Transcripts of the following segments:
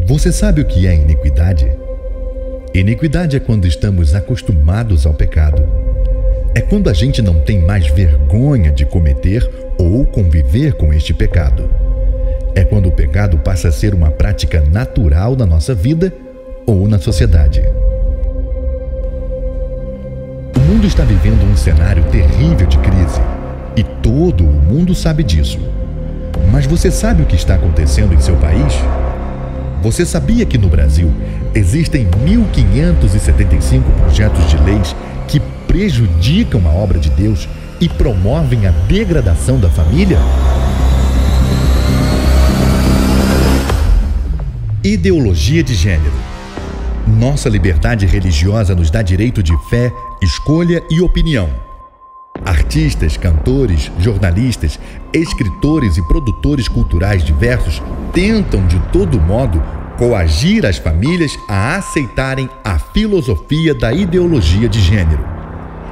Você sabe o que é iniquidade? Iniquidade é quando estamos acostumados ao pecado. É quando a gente não tem mais vergonha de cometer ou conviver com este pecado. É quando o pecado passa a ser uma prática natural na nossa vida ou na sociedade. O mundo está vivendo um cenário terrível de crise e todo o mundo sabe disso. Mas você sabe o que está acontecendo em seu país? Você sabia que no Brasil existem 1.575 projetos de leis que prejudicam a obra de Deus e promovem a degradação da família? Ideologia de gênero. Nossa liberdade religiosa nos dá direito de fé, escolha e opinião. Artistas, cantores, jornalistas, escritores e produtores culturais diversos tentam de todo modo coagir as famílias a aceitarem a filosofia da ideologia de gênero.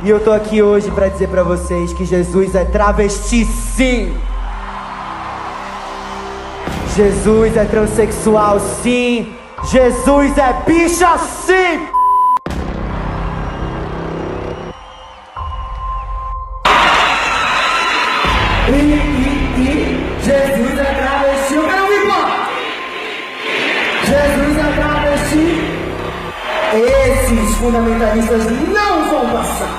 E eu tô aqui hoje para dizer para vocês que Jesus é travesti, sim! Jesus é transexual, sim! Jesus é bicha, sim! Jesus é travesti, eu quero ouvir, pô! Jesus é travesti. Esses fundamentalistas não vão passar.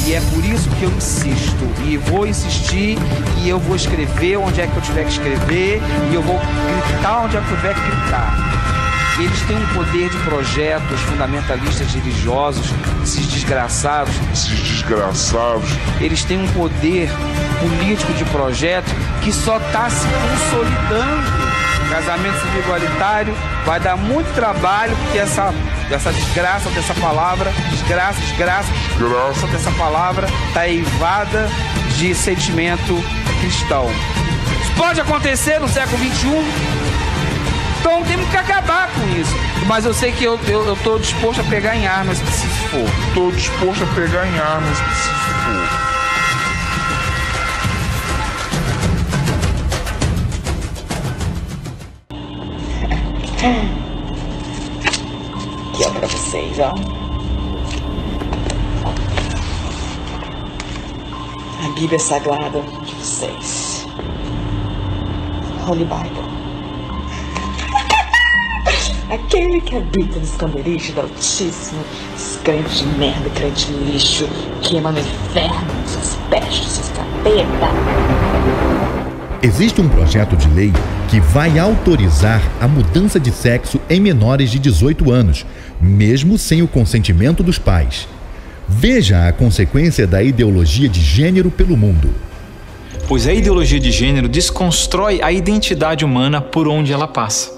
E é por isso que eu insisto, e vou insistir, e eu vou escrever onde é que eu tiver que escrever, e eu vou gritar onde é que eu tiver que gritar. Eles têm um poder de projetos fundamentalistas religiosos, esses desgraçados. Eles têm um poder político de projeto que só está se consolidando. Casamento civil igualitário vai dar muito trabalho, porque essa desgraça dessa palavra, desgraça dessa palavra está eivada de sentimento cristão. Isso pode acontecer no século XXI. Então temos que acabar com isso. Mas eu sei que eu tô disposto a pegar em armas se for. Aqui, ó, pra vocês, ó. A Bíblia Sagrada de vocês. Holy Bible. Aquele que habita no esconderijo do Altíssimo, esse crente de merda, crente lixo, queima no inferno, seus pestes, seus capeta. Existe um projeto de lei que vai autorizar a mudança de sexo em menores de 18 anos, mesmo sem o consentimento dos pais. Veja a consequência da ideologia de gênero pelo mundo. Pois a ideologia de gênero desconstrói a identidade humana por onde ela passa.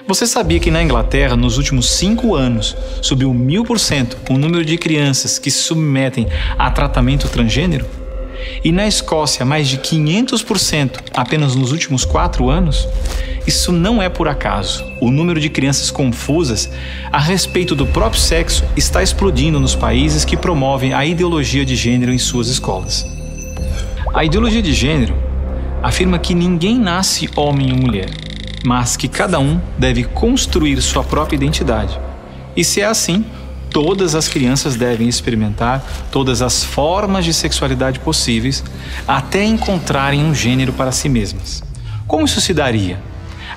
Você sabia que na Inglaterra, nos últimos 5 anos, subiu 1000% o número de crianças que se submetem a tratamento transgênero? E na Escócia, mais de 500% apenas nos últimos 4 anos? Isso não é por acaso. O número de crianças confusas a respeito do próprio sexo está explodindo nos países que promovem a ideologia de gênero em suas escolas. A ideologia de gênero afirma que ninguém nasce homem ou mulher, mas que cada um deve construir sua própria identidade. E se é assim, todas as crianças devem experimentar todas as formas de sexualidade possíveis até encontrarem um gênero para si mesmas. Como isso se daria?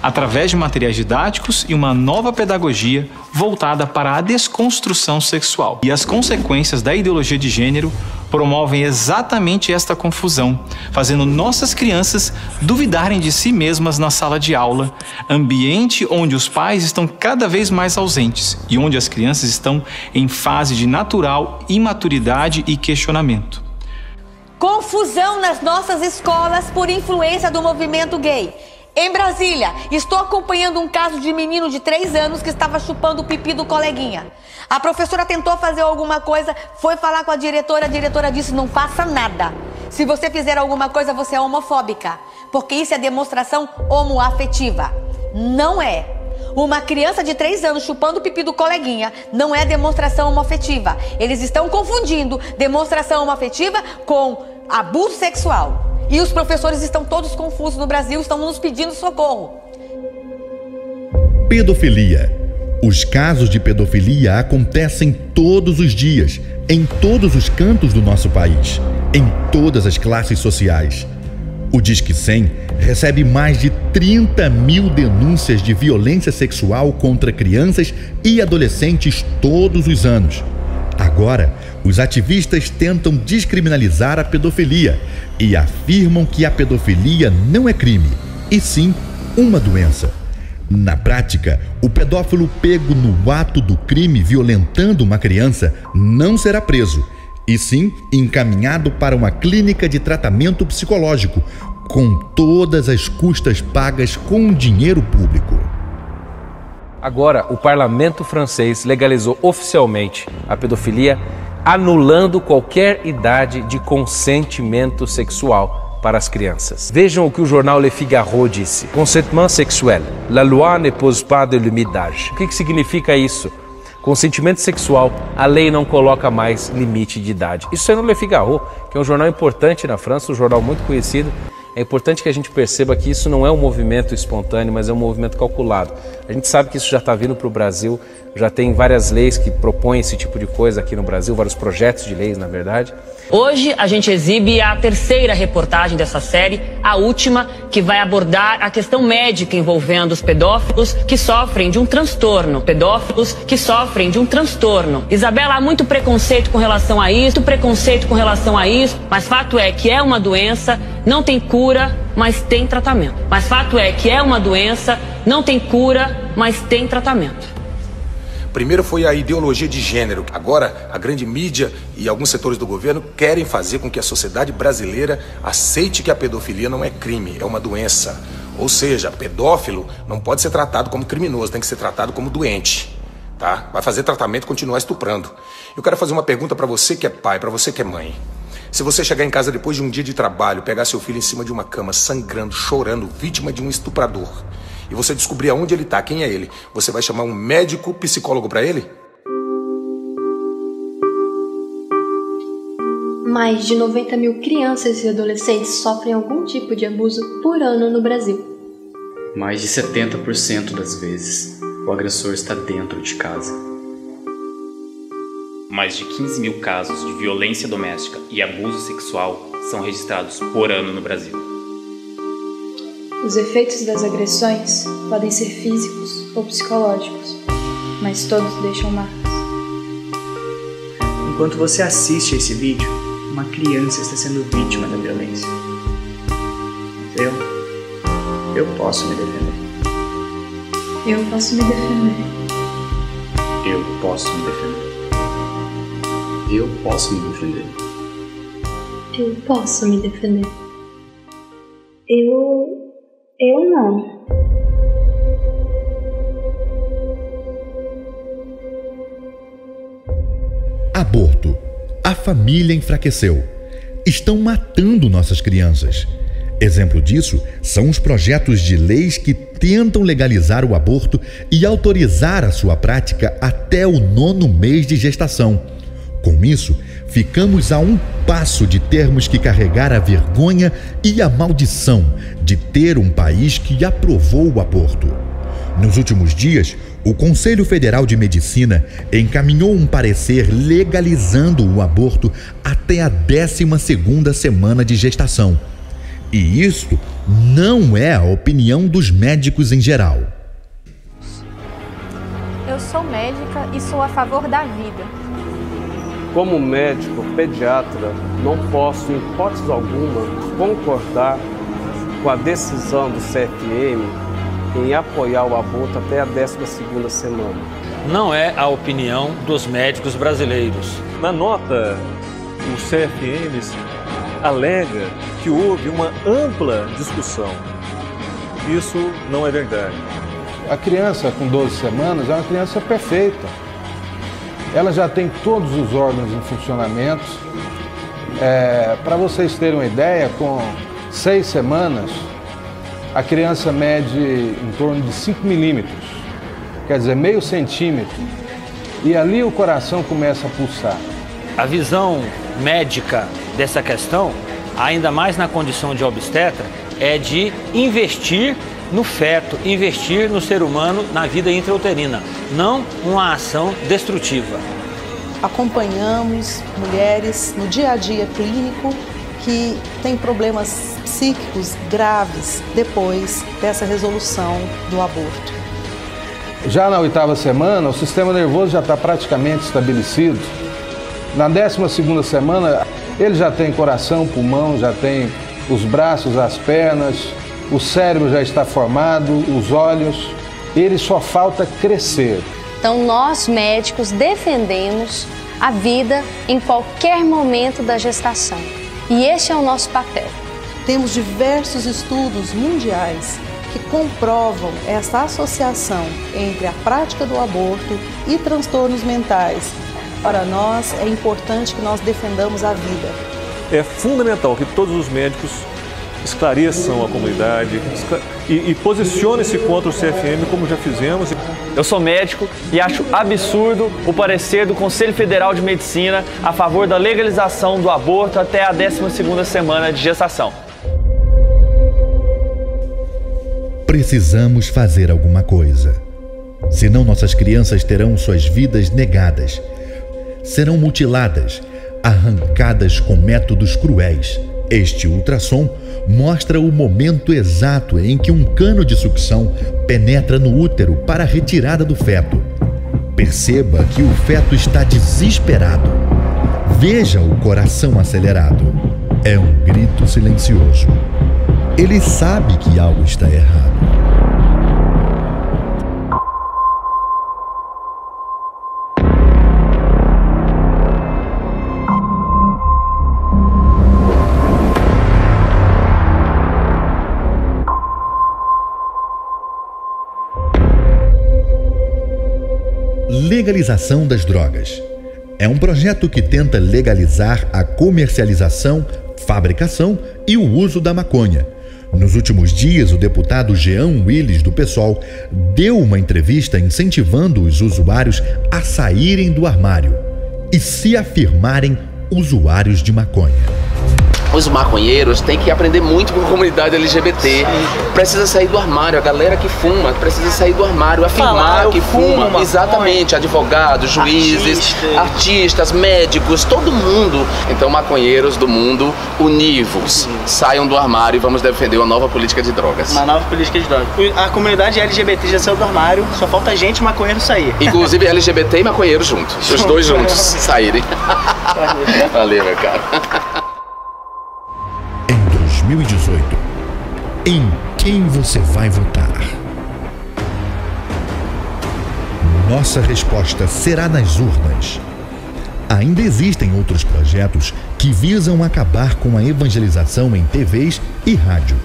Através de materiais didáticos e uma nova pedagogia voltada para a desconstrução sexual. E as consequências da ideologia de gênero promovem exatamente esta confusão, fazendo nossas crianças duvidarem de si mesmas na sala de aula, ambiente onde os pais estão cada vez mais ausentes e onde as crianças estão em fase de natural imaturidade e questionamento. Confusão nas nossas escolas por influência do movimento gay. Em Brasília, estou acompanhando um caso de menino de 3 anos que estava chupando o pipi do coleguinha. A professora tentou fazer alguma coisa, foi falar com a diretora disse: não faça nada. Se você fizer alguma coisa, você é homofóbica, porque isso é demonstração homoafetiva. Não é. Uma criança de 3 anos chupando o pipi do coleguinha não é demonstração homoafetiva. Eles estão confundindo demonstração homoafetiva com abuso sexual. E os professores estão todos confusos no Brasil, estão nos pedindo socorro. Pedofilia. Os casos de pedofilia acontecem todos os dias, em todos os cantos do nosso país, em todas as classes sociais. O Disque 100 recebe mais de 30 mil denúncias de violência sexual contra crianças e adolescentes todos os anos. Agora, os ativistas tentam descriminalizar a pedofilia e afirmam que a pedofilia não é crime, e sim uma doença. Na prática, o pedófilo pego no ato do crime violentando uma criança não será preso, e sim encaminhado para uma clínica de tratamento psicológico, com todas as custas pagas com dinheiro público. Agora, o parlamento francês legalizou oficialmente a pedofilia, anulando qualquer idade de consentimento sexual para as crianças. Vejam o que o jornal Le Figaro disse. Consentement sexuel. La loi ne pose pas de limite d'âge. O que significa isso? Consentimento sexual, a lei não coloca mais limite de idade. Isso é no Le Figaro, que é um jornal importante na França, um jornal muito conhecido. É importante que a gente perceba que isso não é um movimento espontâneo, mas é um movimento calculado. A gente sabe que isso já está vindo para o Brasil, já tem várias leis que propõem esse tipo de coisa aqui no Brasil, vários projetos de leis, na verdade. Hoje a gente exibe a terceira reportagem dessa série, a última, que vai abordar a questão médica envolvendo os pedófilos que sofrem de um transtorno. Pedófilos que sofrem de um transtorno. Isabela, há muito preconceito com relação a isso, mas fato é que é uma doença, não tem cura, mas tem tratamento. Mas fato é que é uma doença, não tem cura, mas tem tratamento. Primeiro foi a ideologia de gênero. Agora, a grande mídia e alguns setores do governo querem fazer com que a sociedade brasileira aceite que a pedofilia não é crime, é uma doença. Ou seja, pedófilo não pode ser tratado como criminoso, tem que ser tratado como doente. Tá? Vai fazer tratamento e continuar estuprando. Eu quero fazer uma pergunta para você que é pai, para você que é mãe. Se você chegar em casa depois de um dia de trabalho, pegar seu filho em cima de uma cama, sangrando, chorando, vítima de um estuprador, e você descobrir aonde ele está, quem é ele, você vai chamar um médico psicólogo para ele? Mais de 90 mil crianças e adolescentes sofrem algum tipo de abuso por ano no Brasil. Mais de 70% das vezes, o agressor está dentro de casa. Mais de 15 mil casos de violência doméstica e abuso sexual são registrados por ano no Brasil. Os efeitos das agressões podem ser físicos ou psicológicos, mas todos deixam marcas. Enquanto você assiste a esse vídeo, uma criança está sendo vítima da violência. Eu posso me defender. Eu posso me defender. Eu posso me defender. Eu posso me defender. Eu posso me defender. Eu não. Aborto. A família enfraqueceu. Estão matando nossas crianças. Exemplo disso são os projetos de leis que tentam legalizar o aborto e autorizar a sua prática até o 9º mês de gestação. Com isso, ficamos a um passo de termos que carregar a vergonha e a maldição de ter um país que aprovou o aborto. Nos últimos dias, o Conselho Federal de Medicina encaminhou um parecer legalizando o aborto até a 12ª semana de gestação. E isto não é a opinião dos médicos em geral. Eu sou médica e sou a favor da vida. Como médico pediatra, não posso, em hipótese alguma, concordar com a decisão do CFM em apoiar o aborto até a 12ª semana. Não é a opinião dos médicos brasileiros. Na nota, o CFM alega que houve uma ampla discussão. Isso não é verdade. A criança com 12 semanas é uma criança perfeita. Ela já tem todos os órgãos em funcionamento. Para vocês terem uma ideia, com 6 semanas, a criança mede em torno de 5 milímetros, quer dizer, meio centímetro, e ali o coração começa a pulsar. A visão médica dessa questão, ainda mais na condição de obstetra, é de investir no feto, investir no ser humano na vida intrauterina, não uma ação destrutiva. Acompanhamos mulheres no dia a dia clínico que têm problemas psíquicos graves depois dessa resolução do aborto. Já na 8ª semana, o sistema nervoso já está praticamente estabelecido. Na 12ª semana, ele já tem coração, pulmão, já tem os braços, as pernas, o cérebro já está formado, os olhos, ele só falta crescer. Então nós médicos defendemos a vida em qualquer momento da gestação. E este é o nosso papel. Temos diversos estudos mundiais que comprovam essa associação entre a prática do aborto e transtornos mentais. Para nós é importante que nós defendamos a vida. É fundamental que todos os médicos esclareçam a comunidade e posicionem-se contra o CFM, como já fizemos. Eu sou médico e acho absurdo o parecer do Conselho Federal de Medicina a favor da legalização do aborto até a 12ª semana de gestação. Precisamos fazer alguma coisa. Senão nossas crianças terão suas vidas negadas. Serão mutiladas, arrancadas com métodos cruéis. Este ultrassom mostra o momento exato em que um cano de sucção penetra no útero para a retirada do feto. Perceba que o feto está desesperado. Veja o coração acelerado. É um grito silencioso. Ele sabe que algo está errado. Legalização das drogas. É um projeto que tenta legalizar a comercialização, fabricação e o uso da maconha. Nos últimos dias, o deputado Jean Willis, do PSOL, deu uma entrevista incentivando os usuários a saírem do armário e se afirmarem usuários de maconha. Os maconheiros têm que aprender muito com a comunidade LGBT. Precisa sair do armário, a galera que fuma precisa sair do armário, afirmar que fuma. Exatamente, advogados, juízes, artistas, médicos, todo mundo. Então, maconheiros do mundo, univos, saiam do armário e vamos defender uma nova política de drogas. Uma nova política de drogas. A comunidade LGBT já saiu do armário, só falta gente maconheiro sair. Inclusive LGBT e maconheiro juntos, os dois juntos saírem. Valeu, meu cara. 2018. Em quem você vai votar? Nossa resposta será nas urnas. Ainda existem outros projetos que visam acabar com a evangelização em TVs e rádio.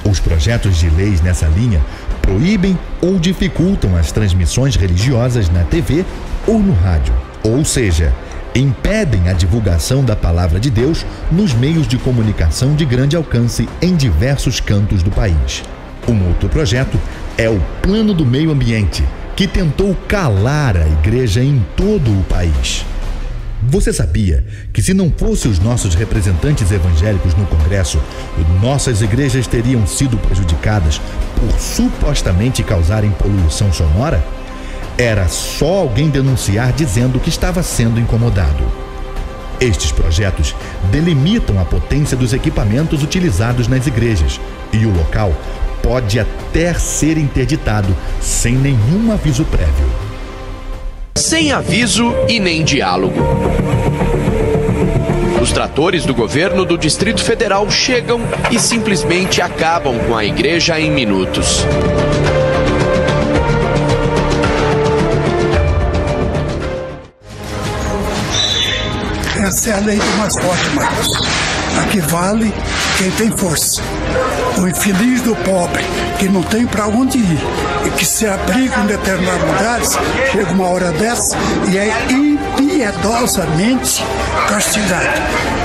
Os projetos de leis nessa linha proíbem ou dificultam as transmissões religiosas na TV ou no rádio, ou seja, impedem a divulgação da palavra de Deus nos meios de comunicação de grande alcance em diversos cantos do país. Um outro projeto é o Plano do Meio Ambiente, que tentou calar a igreja em todo o país. Você sabia que se não fossem os nossos representantes evangélicos no Congresso, nossas igrejas teriam sido prejudicadas por supostamente causarem poluição sonora? Era só alguém denunciar dizendo que estava sendo incomodado. Estes projetos delimitam a potência dos equipamentos utilizados nas igrejas e o local pode até ser interditado sem nenhum aviso prévio. Sem aviso e nem diálogo. Os tratores do governo do Distrito Federal chegam e simplesmente acabam com a igreja em minutos. Essa é a lei do mais forte, Marcos. Aqui vale quem tem força. O infeliz do pobre, que não tem para onde ir e que se abriga em determinados lugares, chega uma hora dessa e é impiedosamente castigado.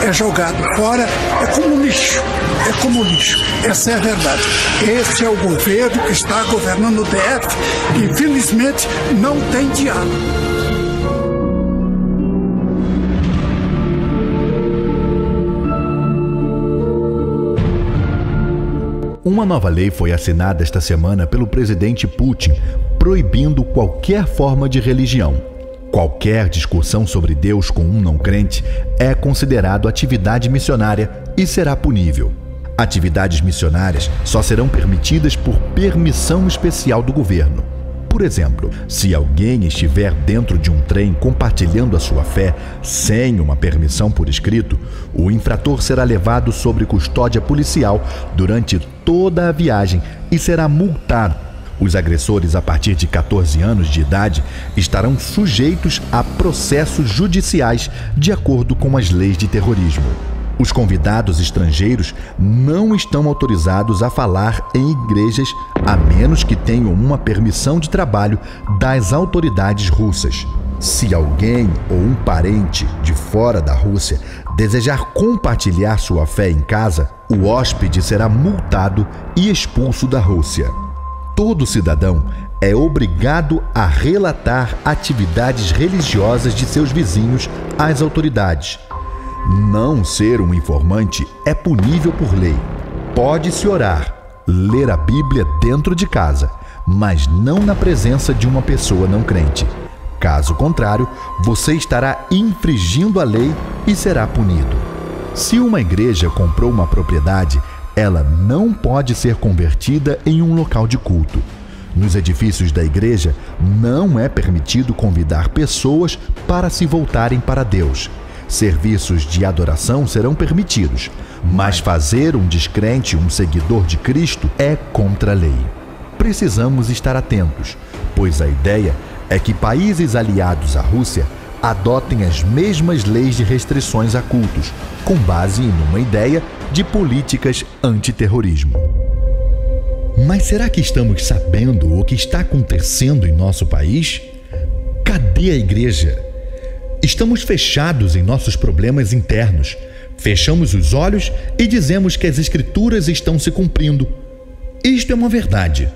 É jogado fora, é como lixo. É como lixo. Essa é a verdade. Esse é o governo que está governando o DF, que infelizmente não tem diálogo. Uma nova lei foi assinada esta semana pelo presidente Putin, proibindo qualquer forma de religião. Qualquer discussão sobre Deus com um não crente é considerado atividade missionária e será punível. Atividades missionárias só serão permitidas por permissão especial do governo. Por exemplo, se alguém estiver dentro de um trem compartilhando a sua fé sem uma permissão por escrito, o infrator será levado sob custódia policial durante toda a viagem e será multado. Os agressores a partir de 14 anos de idade estarão sujeitos a processos judiciais de acordo com as leis de terrorismo. Os convidados estrangeiros não estão autorizados a falar em igrejas a menos que tenham uma permissão de trabalho das autoridades russas. Se alguém ou um parente de fora da Rússia desejar compartilhar sua fé em casa, o hóspede será multado e expulso da Rússia. Todo cidadão é obrigado a relatar atividades religiosas de seus vizinhos às autoridades. Não ser um informante é punível por lei. Pode-se orar, ler a Bíblia dentro de casa, mas não na presença de uma pessoa não crente. Caso contrário, você estará infringindo a lei e será punido. Se uma igreja comprou uma propriedade, ela não pode ser convertida em um local de culto. Nos edifícios da igreja, não é permitido convidar pessoas para se voltarem para Deus. Serviços de adoração serão permitidos, mas fazer um descrente um seguidor de Cristo é contra a lei. Precisamos estar atentos, pois a ideia é que países aliados à Rússia adotem as mesmas leis de restrições a cultos, com base em uma ideia de políticas antiterrorismo. Mas será que estamos sabendo o que está acontecendo em nosso país? Cadê a igreja? Estamos fechados em nossos problemas internos. Fechamos os olhos e dizemos que as Escrituras estão se cumprindo. Isto é uma verdade.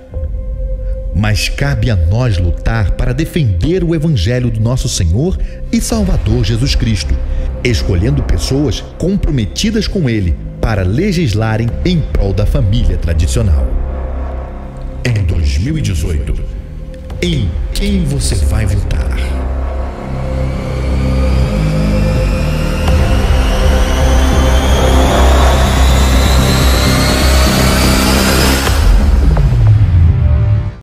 Mas cabe a nós lutar para defender o Evangelho do nosso Senhor e Salvador Jesus Cristo, escolhendo pessoas comprometidas com Ele para legislarem em prol da família tradicional. Em 2018, em quem você vai votar?